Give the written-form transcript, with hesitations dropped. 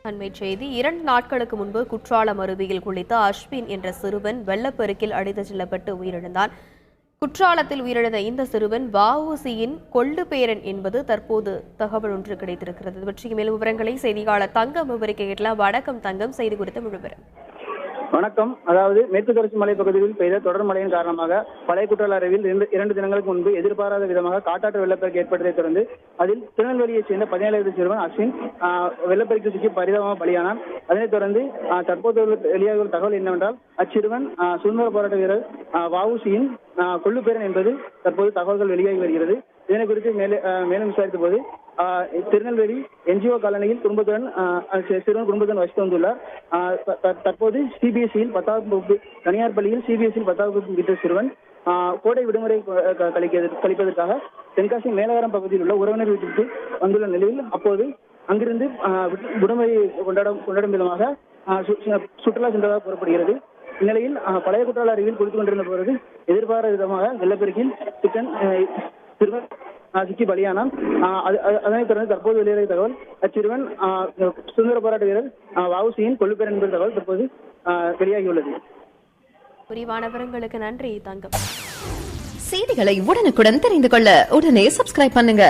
அண்மைச் செய்தி 2 நாட்களுக்கு முன்பு குற்றாலம் அருவியில் குளித்த அஸ்வின் என்ற சிறுவன் வெள்ளப்பெருக்கில் அடித்துச் செல்லப்பட்டு உயிரிழந்தான். குற்றாலத்தில் உயிரிழந்த இந்த சிறுவன் வஉசியின் கொள்ளு பேரன் என்பது தற்போது தகவல் ஒன்று கிடைத்திருக்கிறது. இது பற்றிய மேலும் விவரங்களை செய்தியாளர் தங்கம் விவரிக்க கேட்கலாம். வணக்கம் தங்கம், செய்தி குறித்த முழுவதும். வணக்கம். அதாவது மேற்கு தொடர்ச்சி மலை பகுதியில் பெய்த தொடர் மழையின் காரணமாக பழைய குற்றால அருவியில் 2 தினங்களுக்கு முன்பு எதிர்பாராத விதமாக காட்டாற்று வெள்ளப்பெருக்கு ஏற்பட்டதை தொடர்ந்து அதில் திருநெல்வேலியைச் சேர்ந்த 17 வயது சிறுவன் அஸ்வின் வெள்ளப்பெருக்கு சிக்கி பரிதாபமாக பலியானான். அதனைத் தொடர்ந்து தற்போது வெளியாக தகவல் என்னவென்றால் அச்சிறுவன் சுதந்திர போராட்ட வீரர் வஉசியின் கொள்ளுப்பேரன் என்பது தற்போது தகவல்கள் வெளியாகி வருகிறது. இதனை குறித்து மேலும் விசாரித்த போது திருநெல்வேலி என்ஜிஓ காலனியில் சிறுவன் குடும்பத்துடன் வசித்து வந்துள்ளார். தற்போது சிபிஎஸ்இயில் 10ஆம் வகுப்பு தனியார் பள்ளியில் சிபிஎஸ்இயில் 10ஆம் வகுப்பு விட்ட சிறுவன் கோடை விடுமுறை கழிப்பதற்காக தென்காசி மேலகரம் பகுதியில் உள்ள உறவினர் வீட்டிற்கு வந்துள்ள நிலையில் அப்போது அங்கிருந்து விடுமுறை கொண்டாடும் விதமாக சுற்றுலா சென்றதாக கூறப்படுகிறது. இந்நிலையில் பழைய குற்றால அருவியில் குளித்துக் கொண்டிருந்த போது எதிர்பாராத விதமாக வெள்ளப்பெருக்கில் சிறுவன் சிக்கி பலியானான். அதனைத் தொடர்ந்து தற்போது வெளியான தகவல் அச்சிறுவன் சுதந்திர போராட்ட வீரர் வஉசியின் கொள்ளுப்பேரன் என்பது தகவல் தற்போது வெளியாகியுள்ளது. விரிவான விவரங்களுக்கு நன்றி தங்கம். செய்திகளை உடனுக்குடன் தெரிந்து கொள்ள உடனே சப்ஸ்கிரைப் பண்ணுங்க.